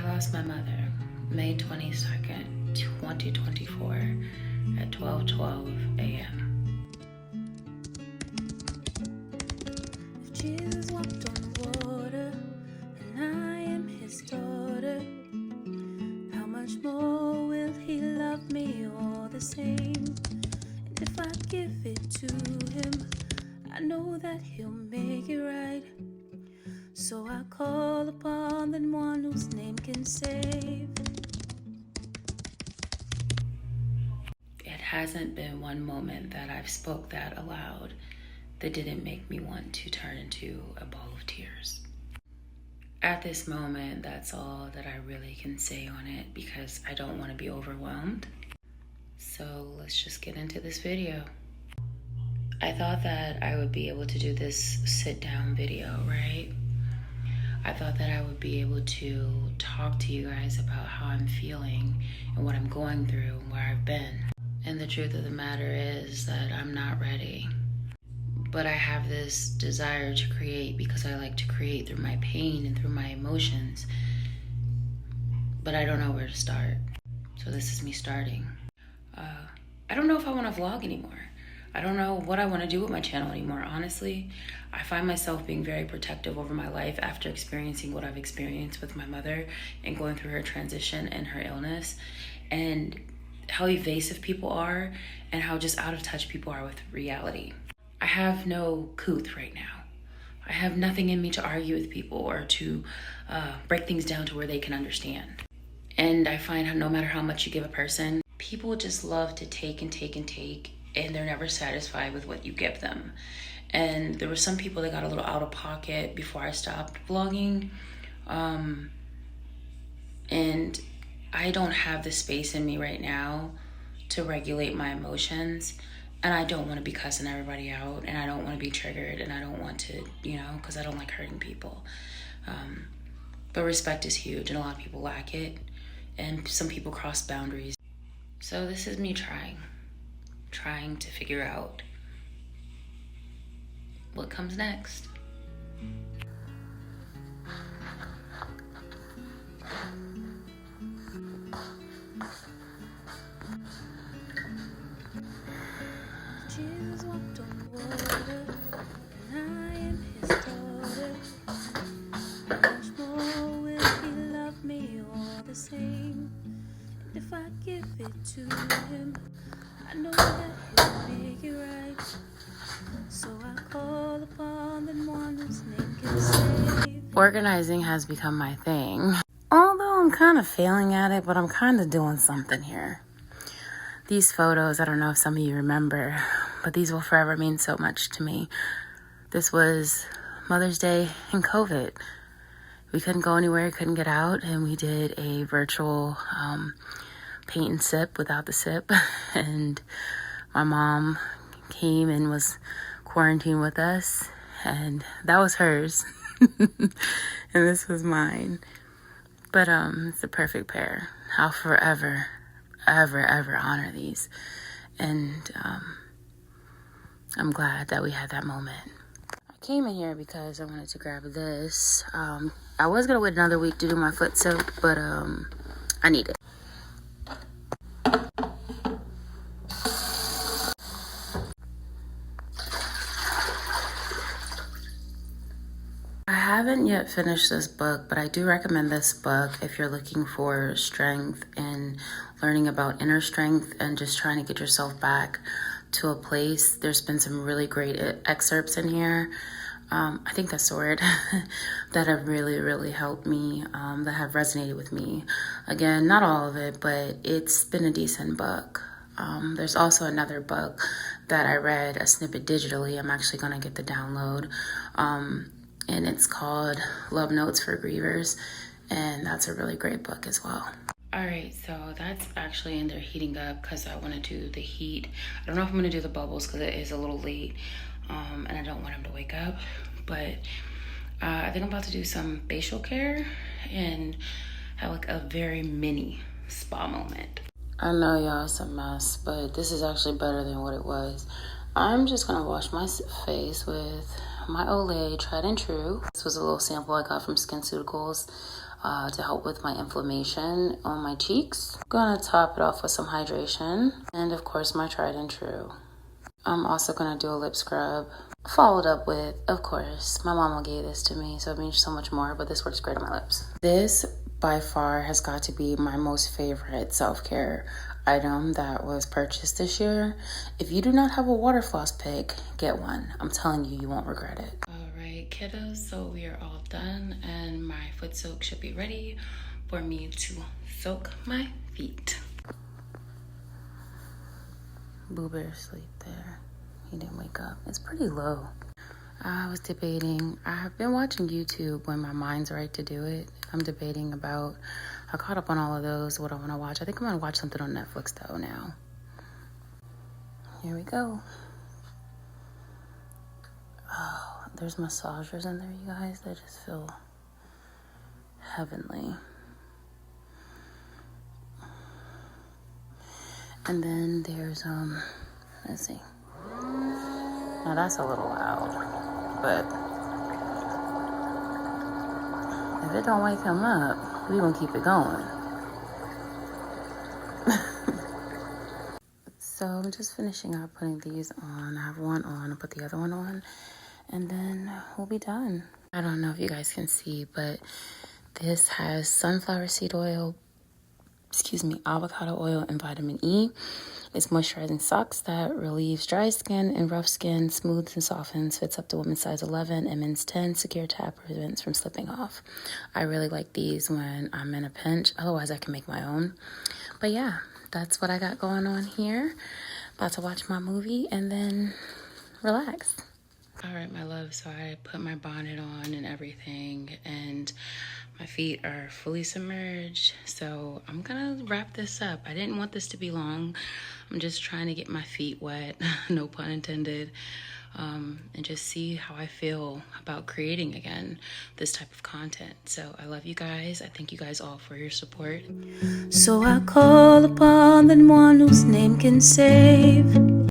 lost my mother May 22nd, 2024 at 12:12 a.m. If Jesus walked on water and I am his daughter, how much more will he love me all the same? And if I give it to him, I know that he'll make it right. So I call upon the one whose name can save. It hasn't been one moment that I've spoke that aloud that didn't make me want to turn into a ball of tears. At this moment, that's all that I really can say on it because I don't want to be overwhelmed. So let's just get into this video. I thought that I would be able to do this sit down video, right? I thought that I would be able to talk to you guys about how I'm feeling and what I'm going through and where I've been. And the truth of the matter is that I'm not ready. But I have this desire to create because I like to create through my pain and through my emotions. But I don't know where to start. So this is me starting. I don't know if I want to vlog anymore. I don't know what I want to do with my channel anymore, honestly. I find myself being very protective over my life after experiencing what I've experienced with my mother and going through her transition and her illness, and how evasive people are and how just out of touch people are with reality. I have no couth right now. I have nothing in me to argue with people or to break things down to where they can understand. And I find no matter how much you give a person, people just love to take and take and take, and they're never satisfied with what you give them. And there were some people that got a little out of pocket before I stopped vlogging. And I don't have the space in me right now to regulate my emotions. And I don't want to be cussing everybody out, and I don't want to be triggered, and I don't want to, because I don't like hurting people. But respect is huge, and a lot of people lack it. And some people cross boundaries. So this is me trying to figure out what comes next. Jesus walked on water and I am his daughter. How much more will he love me all the same? And if I give it to him, I know that he'll make it right. So I call upon the one whose name can save. Organizing has become my thing. Although I'm kind of failing at it, but I'm kind of doing something here. These photos, I don't know if some of you remember, but these will forever mean so much to me. This was Mother's Day in COVID. We couldn't go anywhere, couldn't get out, and we did a virtual paint and sip without the sip. And my mom came and was quarantined with us, and that was hers. And this was mine. But it's a perfect pair. I'll forever, ever honor these. And I'm glad that we had that moment. I came in here because I wanted to grab this. I was gonna wait another week to do my foot soap, but I need it. I haven't yet finished this book, but I do recommend this book if you're looking for strength and learning about inner strength and just trying to get yourself back to a place. There's been some really great excerpts in here. I think that's the word that have really helped me, that have resonated with me. Again, not all of it, but it's been a decent book. There's also another book that I read a snippet digitally. I'm actually going to get the download. And it's called Love Notes for Grievers. And that's a really great book as well. All right, so that's actually in there heating up because I want to do the heat. I don't know if I'm going to do the bubbles because it is a little late. And I don't want him to wake up. But I think I'm about to do some facial care and have like a very mini spa moment. I know y'all, it's a mess, but this is actually better than what it was. I'm just going to wash my face with my Olay Tried and True. This was a little sample I got from SkinCeuticals to help with my inflammation on my cheeks. Gonna top it off with some hydration. And of course, my Tried and True. I'm also gonna do a lip scrub. Followed up with, of course, my mama gave this to me, so it means so much more, but this works great on my lips. This, by far, has got to be my most favorite self-care item that was purchased this year. If you do not have a water floss pick, get one. I'm telling you, you won't regret it. All right, kiddos, so we are all done, and my foot soak should be ready for me to soak my feet. Boo Bear asleep there. He didn't wake up. It's pretty low. I was debating. I've been watching YouTube when my mind's right to do it. I'm debating about, I caught up on all of those, what I want to watch. I think I'm going to watch something on Netflix though now. Here we go. Oh, there's massagers in there, you guys. They just feel heavenly. And then there's, let's see. Now that's a little loud, but if it don't wake him up, we gonna keep it going. So I'm just finishing up putting these on. I have one on, I'll put the other one on, and then we'll be done. I don't know if you guys can see, but this has sunflower seed oil, avocado oil, and vitamin E. It's moisturizing socks that relieves dry skin and rough skin, smooths and softens, fits up to women's size 11 and men's 10, secure tab prevents from slipping off. I really like these when I'm in a pinch, otherwise I can make my own. But yeah, that's what I got going on here. About to watch my movie and then relax. All right, my love, so I put my bonnet on and everything, and my feet are fully submerged, so I'm gonna wrap this up. I didn't want this to be long. I'm just trying to get my feet wet, no pun intended, and just see how I feel about creating again this type of content. So I love you guys. I thank you guys all for your support. So I call upon the one whose name can save.